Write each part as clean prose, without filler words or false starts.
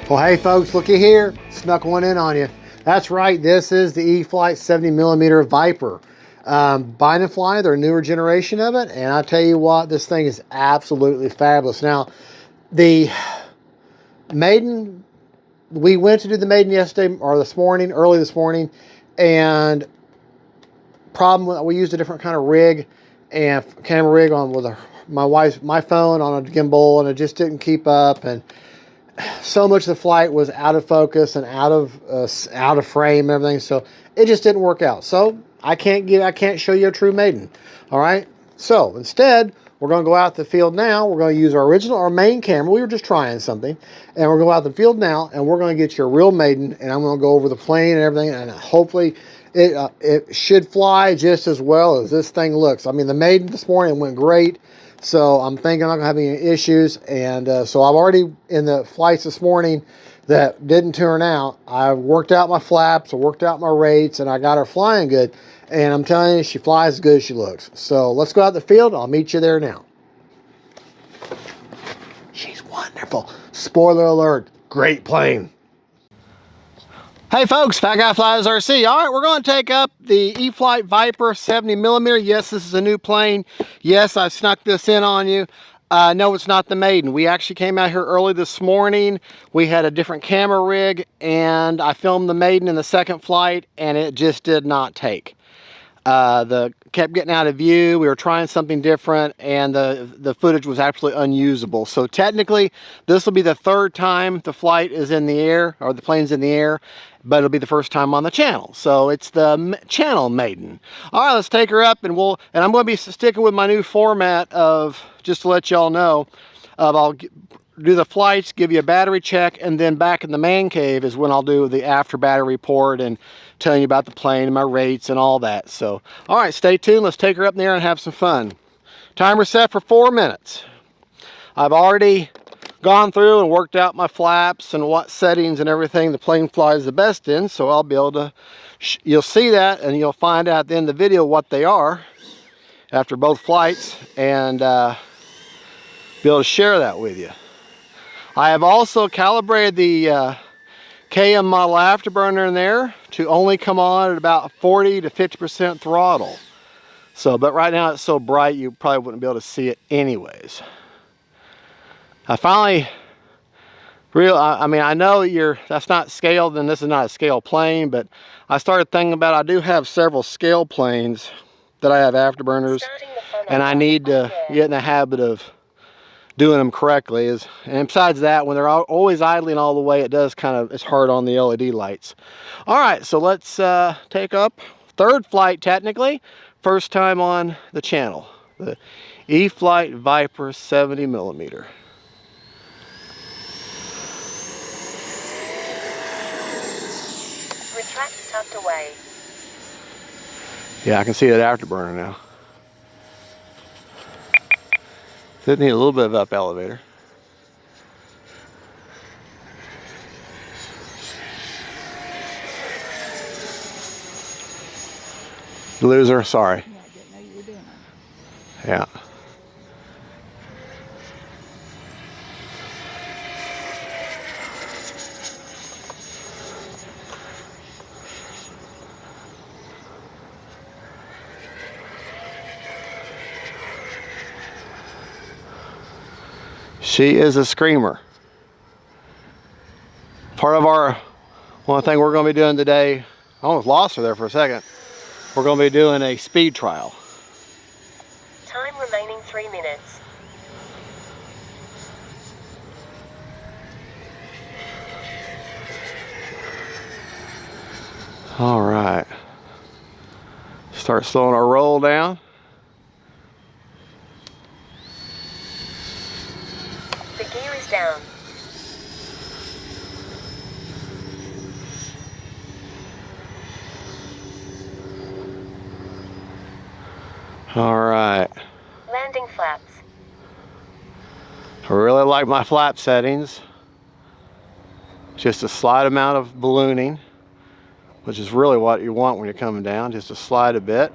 Well, hey folks, looky here. Snuck one in on you. That's right, this is the E-FLITE 70mm VIPER. Bind and Fly, their newer generation of it, and I tell you what, this thing is absolutely fabulous. Now, the Maiden, we went to do the Maiden yesterday, or this morning, early this morning, and we used a different kind of rig, and camera rig on with my phone on a gimbal, and it just didn't keep up, and so much of the flight was out of focus and out of frame and everything, so it just didn't work out. So I can't show you a true Maiden. All right, so instead we're going to go out to the field now. We're going to use our main camera. We were just trying something, and we're going out to the field now, and we're going to get you a real Maiden, and I'm going to go over the plane and everything, and hopefully it should fly just as well as this thing looks. I mean, the Maiden this morning went great. So I'm thinking I'm not going to have any issues, and so I've already, in the flights this morning that didn't turn out, I worked out my flaps, I worked out my rates, and I got her flying good, and I'm telling you, she flies as good as she looks. So let's go out in the field. I'll meet you there now. She's wonderful. Spoiler alert, great plane. Hey folks, Fat Guy Flies RC. All right, we're going to take up the E-FLITE VIPER 70mm. Yes, this is a new plane. Yes, I snuck this in on you. No, it's not the Maiden. We actually came out here early this morning. We had a different camera rig, and I filmed the Maiden in the second flight, and it just did not take. Kept getting out of view. We were trying something different, and the footage was absolutely unusable. So technically, this will be the third time the flight is in the air, or the plane's in the air, but it'll be the first time on the channel. So it's the channel Maiden. All right, let's take her up, and I'm going to be sticking with my new format of, just to let y'all know, I'll do the flights, give you a battery check, and then back in the man cave is when I'll do the after battery report and telling you about the plane and my rates and all that. So, all right, stay tuned. Let's take her up in the air and have some fun. Timer set for 4 minutes. I've already gone through and worked out my flaps and what settings and everything the plane flies the best in, so I'll be able to, you'll see that, and you'll find out at the end of the video what they are after both flights, and be able to share that with you. I have also calibrated the KM model afterburner in there to only come on at about 40 to 50% throttle. So, but right now it's so bright you probably wouldn't be able to see it anyways. I finally I mean, I know that's not scaled, and this is not a scale plane, but I started thinking about, I do have several scale planes that I have afterburners, and I need to get in the habit of doing them correctly. And besides that, when they're always idling all the way, it does it's hard on the LED lights. All right, so let's take up third flight technically, first time on the channel, the E-FLITE VIPER 70mm. Retracts tucked away. Yeah, I can see that afterburner now. Did need a little bit of up elevator. Loser, sorry. Yeah, I didn't know you were doing that. Yeah. She is a screamer. Part of one thing we're going to be doing today, I almost lost her there for a second. We're going to be doing a speed trial. Time remaining 3 minutes. All right. Start slowing our roll down. The gear is down. All right. Landing flaps. I really like my flap settings. Just a slight amount of ballooning, which is really what you want when you're coming down, just to slide a bit.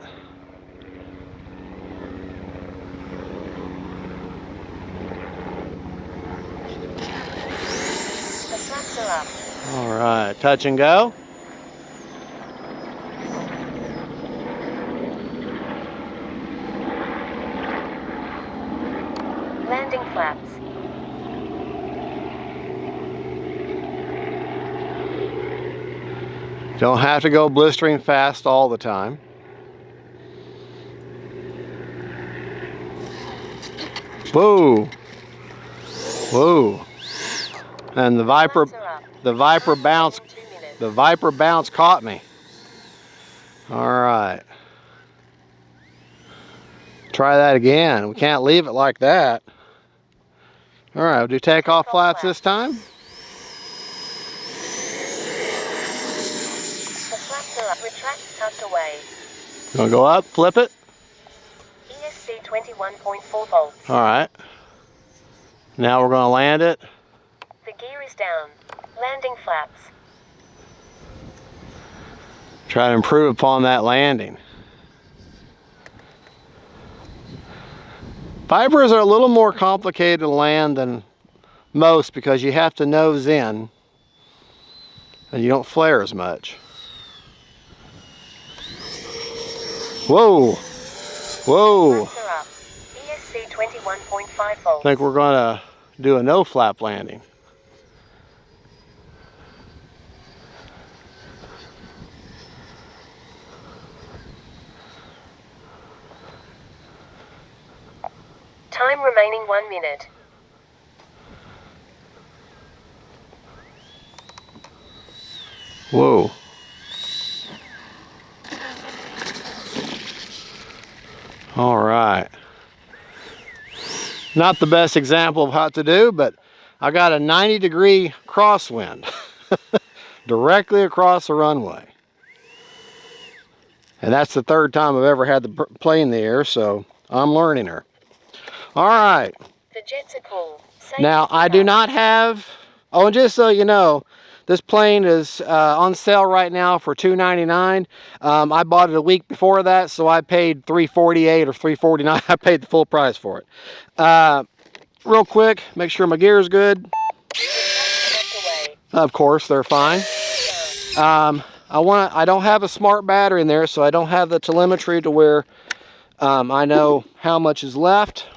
up. All right, touch and go. Landing flaps. Don't have to go blistering fast all the time. Whoa. Whoa. And the VIPER bounce, the VIPER bounce caught me. All right. Try that again. We can't leave it like that. All right, we'll do takeoff flaps this time. The flaps are up. Retracts tucked away. Gonna go up, flip it. ESC 21.4 volts. All right. Now we're gonna land it. The gear is down. Landing flaps. Try to improve upon that landing. Vipers are a little more complicated to land than most because you have to nose in and you don't flare as much. Whoa! Whoa! Flaps are up. ESC 21.5 volts. I think we're gonna do a no flap landing. Time remaining 1 minute. Whoa. All right. Not the best example of how to do, but I got a 90-degree crosswind directly across the runway. And that's the third time I've ever had the plane in the air, so I'm learning her. All right. The jets are cool. Now, I do not have, oh, and just so you know, this plane is on sale right now for $299. I bought it a week before that, so I paid $348 or $349. I paid the full price for it. Real quick, make sure my gear is good. Of course, they're fine. I don't have a smart battery in there, so I don't have the telemetry to where I know how much is left.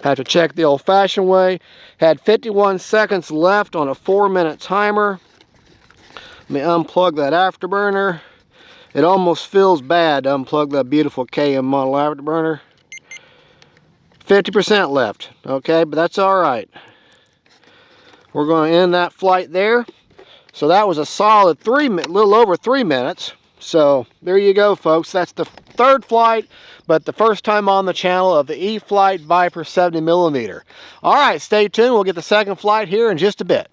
Have to check the old-fashioned way. Had 51 seconds left on a 4-minute timer. Let me unplug that afterburner. It almost feels bad to unplug that beautiful KM model afterburner. 50% left, okay, but that's all right. We're going to end that flight there. So that was a solid little over 3 minutes. So there you go, folks. That's the third flight, but the first time on the channel of the E-FLITE VIPER 70mm. All right, stay tuned. We'll get the second flight here in just a bit.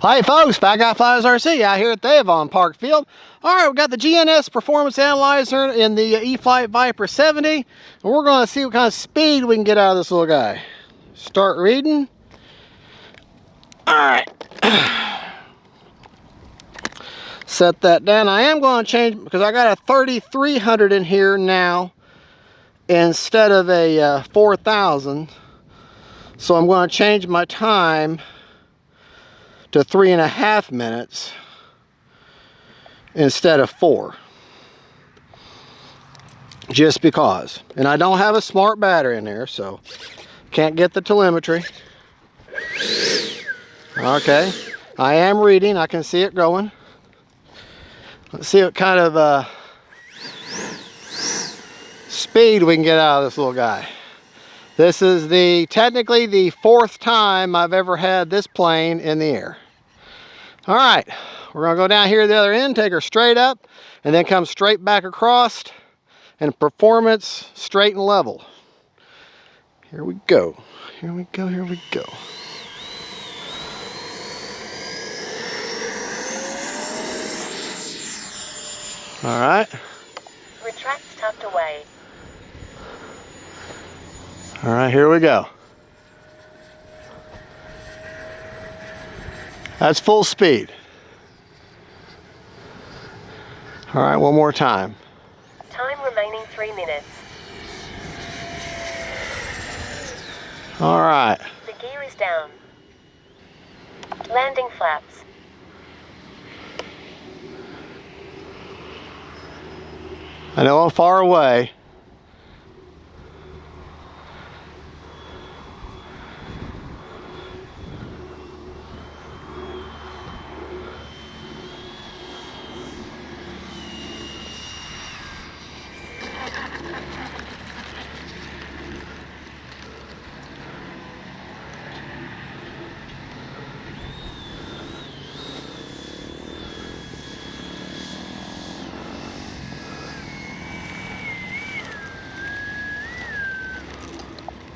Hi, folks. Fat Guy Flies RC out here at the Avon Park Field. All right, we got the GNS Performance Analyzer in the E-FLITE VIPER 70, and we're going to see what kind of speed we can get out of this little guy. Start reading. All right. Set that down. I am going to change because I got a 3300 in here now instead of a 4000. So I'm going to change my time to 3.5 minutes instead of 4. Just because. And I don't have a smart battery in there, so can't get the telemetry. Okay. I am reading. I can see it going. Let's see what kind of speed we can get out of this little guy. This is technically the 4th time I've ever had this plane in the air. All right, we're gonna go down here to the other end, take her straight up, and then come straight back across, and performance straight and level. Here we go, here we go, here we go. All right. Retracts tucked away. All right, here we go. That's full speed. All right, one more time. Time remaining 3 minutes. All right. The gear is down. Landing flaps. I know I'm far away.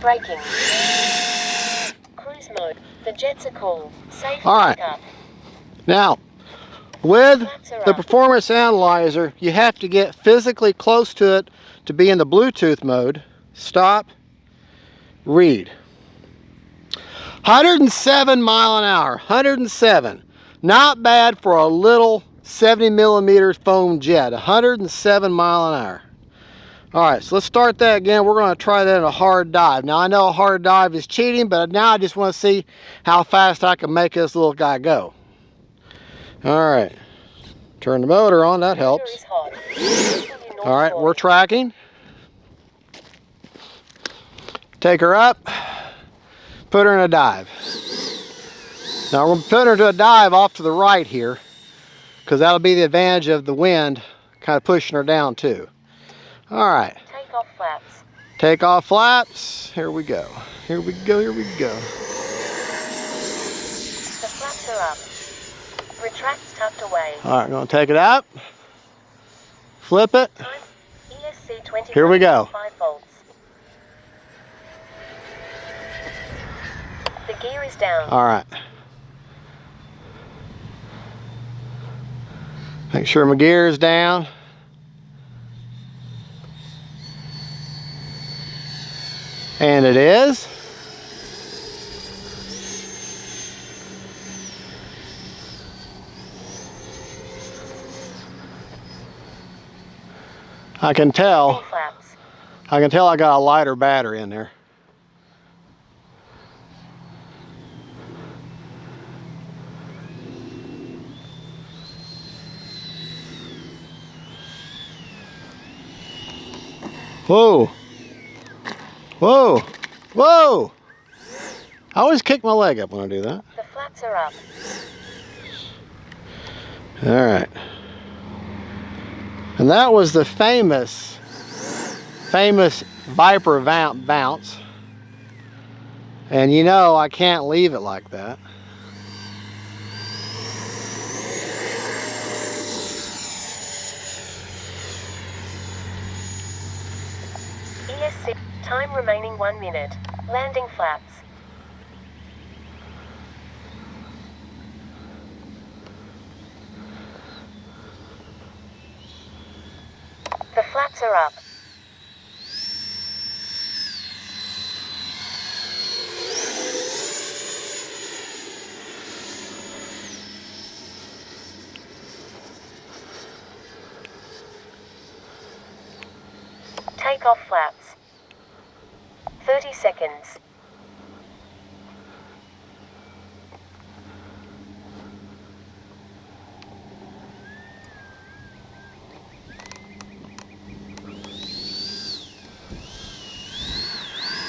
Braking. Cruise mode. The jets are cool. Safe All right. pickup. Now, with Flaps are the up. performance analyzer, you have to get physically close to it to be in the Bluetooth mode. Stop, read. 107 mile an hour, 107. Not bad for a little 70 millimeter foam jet, 107 mile an hour. All right, so let's start that again. We're gonna try that in a hard dive. Now I know a hard dive is cheating, but now I just wanna see how fast I can make this little guy go. All right, turn the motor on, that helps. Is hot. All right, we're tracking. Take her up, put her in a dive. Now we're gonna put her into a dive off to the right here, because that'll be the advantage of the wind kind of pushing her down too. All right. Take off flaps. Take off flaps. Here we go. Here we go. Here we go. The flaps are up. Retracts tucked away. All right, I'm going to take it up. Flip it. Time ESC 20. Here we go. 5 volts. The gear is down. All right. Make sure my gear is down. And it is. I can tell I got a lighter battery in there. Whoa. Whoa. Whoa. I always kick my leg up when I do that. The flaps are up. All right. And that was the famous VIPER bounce. And you know I can't leave it like that. ESC. Time remaining 1 minute. Landing flaps. The flaps are up. Take off flaps. 30 seconds.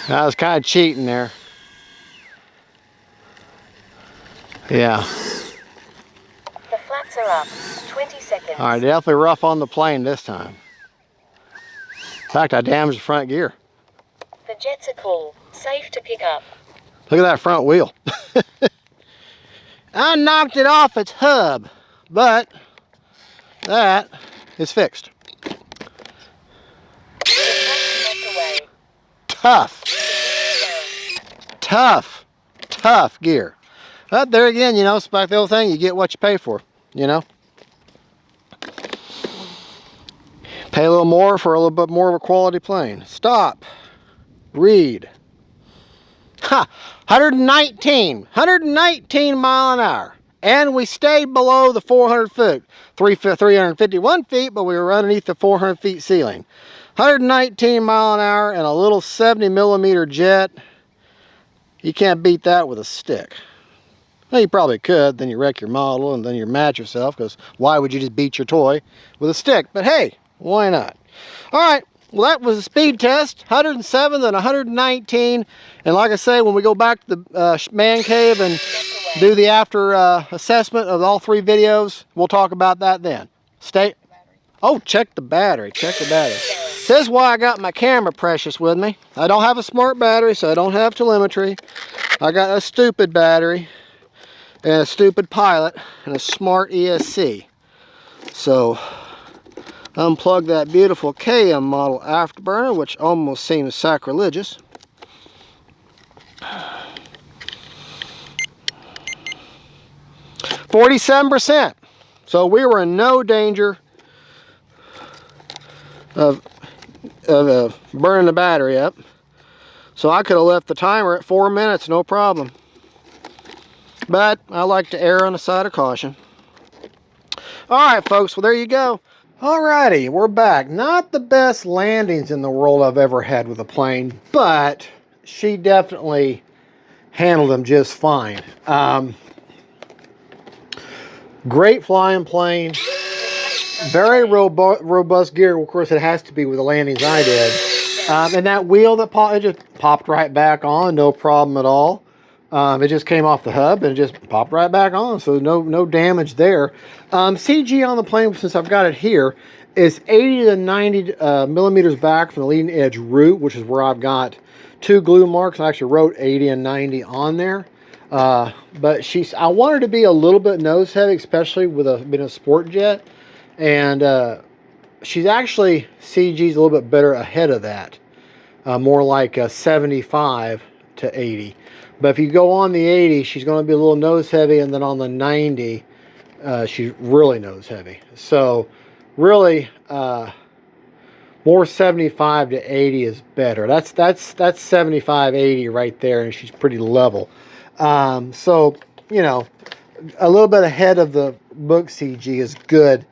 I was kind of cheating there. Yeah. The flaps are up. 20 seconds. All right, definitely rough on the plane this time. In fact, I damaged the front gear. The jets are cool. Safe to pick up. Look at that front wheel. I knocked it off its hub, but that is fixed. Tough. Tough. Tough gear. But there again, you know, it's like the old thing, you get what you pay for, you know. Pay a little more for a little bit more of a quality plane. Stop. Read. Ha! 119 mile an hour. And we stayed below the 400 foot. 351 feet, but we were underneath the 400 feet ceiling. 119 mile an hour and a little 70 millimeter jet. You can't beat that with a stick. Well, you probably could, then you wreck your model and then you're mad at yourself, because why would you just beat your toy with a stick? But hey, why not? All right, well, that was a speed test, 107 and 119. And like I say, when we go back to the man cave and do the after assessment of all 3 videos, we'll talk about that then. Oh, check the battery, check the battery. This is why I got my camera precious with me. I don't have a smart battery, so I don't have telemetry. I got a stupid battery and a stupid pilot and a smart ESC. So unplug that beautiful KM model afterburner, which almost seems sacrilegious. %. So we were in no danger of burning the battery up. So I could have left the timer at 4 minutes, no problem. But I like to err on the side of caution. Alright folks, well there you go. Alrighty, we're back. Not the best landings in the world I've ever had with a plane, but she definitely handled them just fine. Great flying plane. Very robust gear. Of course, it has to be with the landings I did. And that wheel that it just popped right back on, no problem at all. It just came off the hub and it just popped right back on, so no damage there. CG on the plane, since I've got it here, is 80 to 90 millimeters back from the leading edge root, which is where I've got 2 glue marks. I actually wrote 80 and 90 on there. But I want her to be a little bit nose heavy, especially with being a sport jet. And she's actually, CG's a little bit better ahead of that. More like 75 to 80. But if you go on the 80, she's going to be a little nose heavy, and then on the 90, she's really nose heavy. So really, more 75 to 80 is better. That's 75, 80 right there, and she's pretty level. So, you know, a little bit ahead of the book CG is good,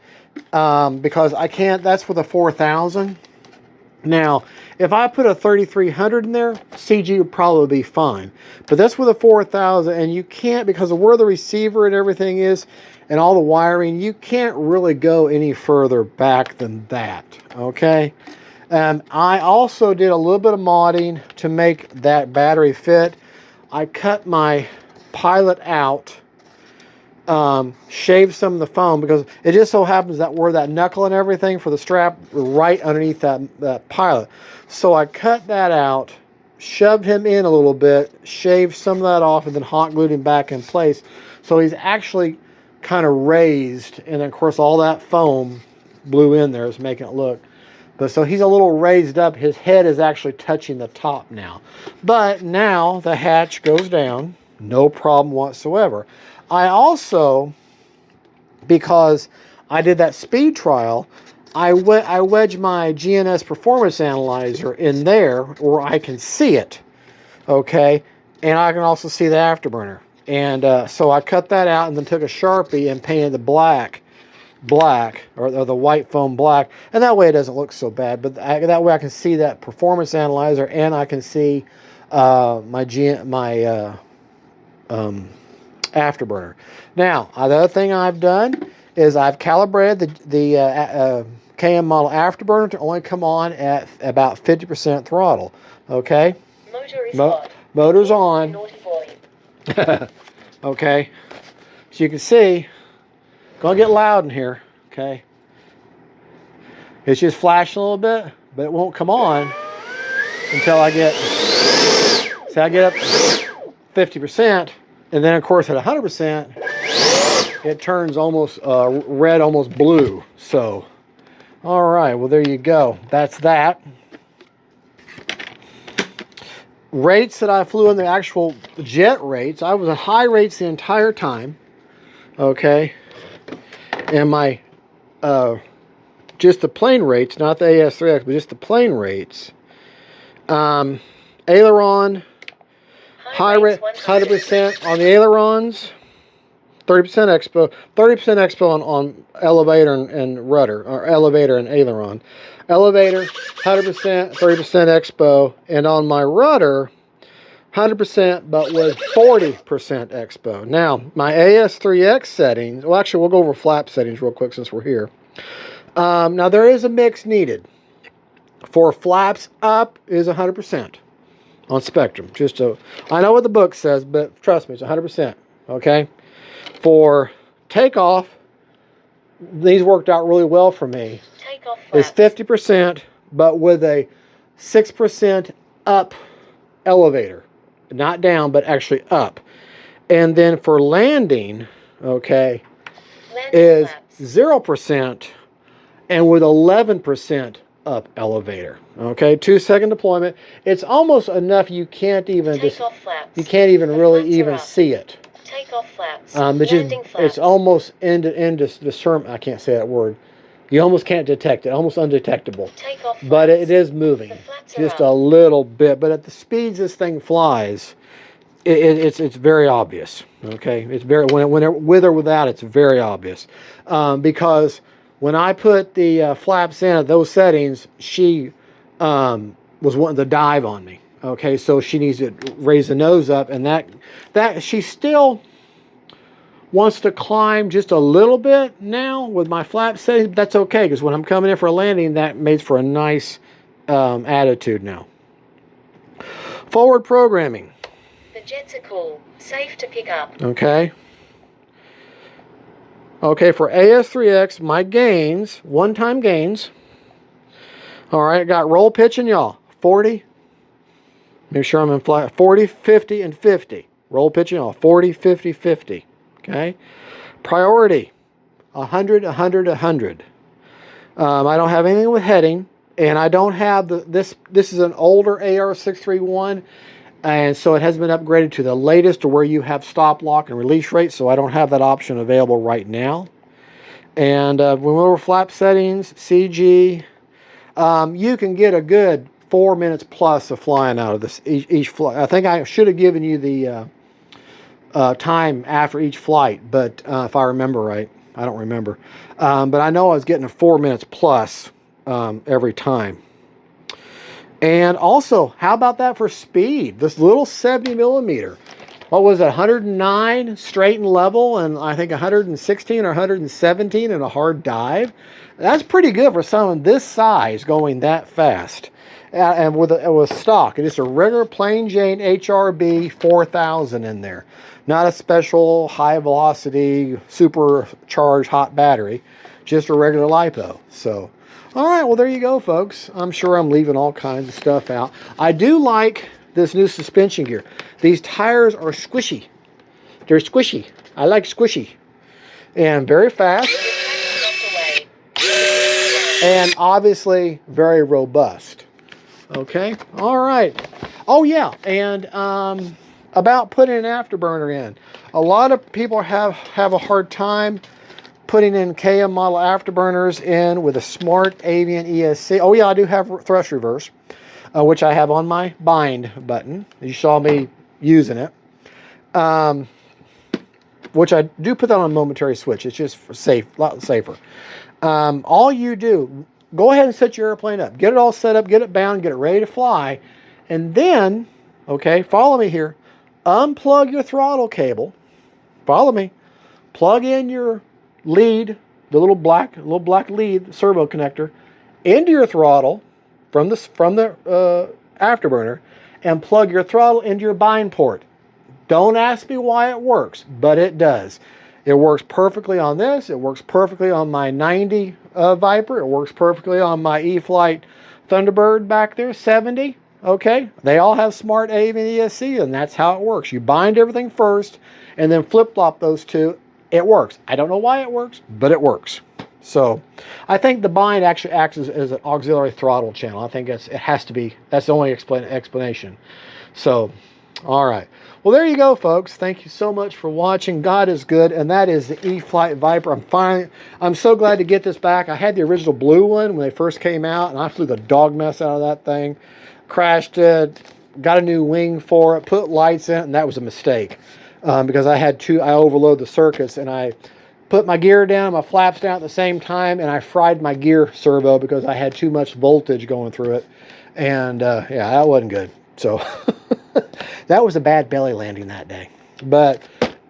because I can't, that's with a 4000. Now, if I put a 3300 in there, CG would probably be fine. But that's with a 4000, and you can't, because of where the receiver and everything is, and all the wiring, you can't really go any further back than that, okay? I also did a little bit of modding to make that battery fit. I cut my pilot out, shaved some of the foam, because it just so happens that where that knuckle and everything for the strap right underneath that pilot. So I cut that out, shoved him in a little bit, shaved some of that off, and then hot glued him back in place. So he's actually kind of raised, and then of course all that foam blew in there is making it look. But so he's a little raised up. His head is actually touching the top now. But now the hatch goes down, no problem whatsoever. I also, because I did that speed trial, I wedged my GNS performance analyzer in there where I can see it, okay? And I can also see the afterburner. And so I cut that out and then took a Sharpie and painted the black, or the white foam black, and that way it doesn't look so bad. But that way I can see that performance analyzer, and I can see my afterburner. Now, the other thing I've done is I've calibrated the KM model afterburner to only come on at about 50% throttle. Okay? Motor's on. Okay. So you can see, gonna get loud in here. Okay. It's just flashing a little bit, but it won't come on until I get, up 50%. And then, of course, at 100%, it turns almost red, almost blue. So, all right, well, there you go. That's that. Rates that I flew in, the actual jet rates, I was at high rates the entire time. Okay. And my, just the plane rates, not the AS3X, but just the plane rates. Aileron. High rate, 100% on the ailerons, 30% expo, 30% expo on elevator and rudder, or elevator and aileron. Elevator, 100%, 30% expo, and on my rudder, 100%, but with 40% expo. Now, my AS3X settings, well, actually, we'll go over flap settings real quick since we're here. Now, there is a mix needed. For flaps up is 100% on Spektrum. I know what the book says, but trust me, it's 100%, okay? For takeoff, these worked out really well for me. Takeoff It's flaps. 50%, but with a 6% up elevator. Not down, but actually up. And then for landing, okay, Landing is flaps. 0% and with 11% up elevator. Okay, 2-second deployment. It's almost enough you can't even Takeoff flaps. you can't even The really flaps are even up. see it. Takeoff flaps. It's flaps. almost discern. I can't say that word. You almost can't detect it. Almost undetectable. Takeoff flaps. But it is moving The flaps are just up. a little bit. But at the speeds this thing flies, it's very obvious. Okay, it's very with or without, it's very obvious. Because when I put the flaps in at those settings, she was wanting to dive on me. Okay, so she needs to raise the nose up, and that she still wants to climb just a little bit now with my flap settings. But that's okay, because when I'm coming in for a landing, that makes for a nice attitude now. Forward programming. The jets are cool. Safe to pick up. Okay. Okay, for AS3X, my gains, one-time gains. All right, got roll pitch and yaw. 40. Make sure I'm in flat. 40, 50, and 50. Roll pitch and yaw. 40, 50, 50. Okay. Priority. 100, 100, 100. I don't have anything with heading, and I don't have this is an older AR631, and so it has been upgraded to the latest, to where you have stop, lock, and release rate, so I don't have that option available right now. And when we're flap settings, CG, you can get a good 4 minutes plus of flying out of this each flight. I think I should have given you the time after each flight, but if I remember right, I don't remember. But I know I was getting a 4 minutes plus every time. And also, how about that for speed? This little 70 millimeter. What was it, 109 straight and level, and I think 116 or 117 in a hard dive? That's pretty good for someone this size going that fast. And with stock, it's a regular plain Jane HRB 4000 in there. Not a special high velocity, supercharged hot battery. Just a regular LiPo. So, all right, well, there you go, folks. I'm sure I'm leaving all kinds of stuff out. I do like this new suspension gear. These tires are squishy. They're squishy. I like squishy. And very fast. And obviously very robust. Okay, all right. Oh, yeah, and about putting an afterburner in. A lot of people have a hard time putting in KM model afterburners in with a smart Avian ESC. Oh, yeah, I do have thrust reverse, which I have on my bind button. You saw me using it. Which I do put that on a momentary switch. It's just safe, a lot safer. All you do, go ahead and set your airplane up. Get it all set up, get it bound, get it ready to fly. And then, okay, follow me here. Unplug your throttle cable. Follow me. Plug in your lead, the little black lead servo connector, into your throttle from the afterburner, and plug your throttle into your bind port. Don't ask me why it works, but it does. It works perfectly on this. It works perfectly on my 90 Viper. It works perfectly on my E-FLITE Thunderbird back there, 70. Okay, they all have smart Avian ESC, and that's how it works. You bind everything first, and then flip-flop those two. It works. I don't know why it works, but it works. So I think the bind actually acts as an auxiliary throttle channel. I think it has to be. That's the only explanation. So, all right. Well, there you go, folks. Thank you so much for watching. God is good, and that is the E-FLITE VIPER. I'm so glad to get this back. I had the original blue one when they first came out, and I flew the dog mess out of that thing. Crashed it, got a new wing for it, put lights in it, and that was a mistake. Because I overloaded the circuits, and I put my gear down, my flaps down at the same time, and I fried my gear servo because I had too much voltage going through it. And yeah, that wasn't good. So That was a bad belly landing that day. But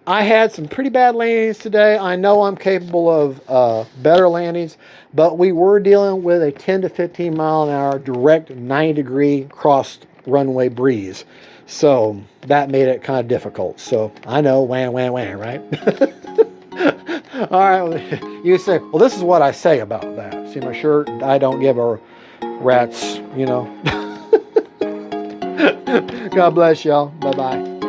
I had some pretty bad landings today. I know I'm capable of better landings, but we were dealing with a 10 to 15 mile an hour direct 90-degree cross runway breeze. So that made it kind of difficult. So I know, wham, wham, wham, right? All right, you say, well, this is what I say about that. See my shirt? I don't give a rat's, you know. God bless y'all. Bye-bye.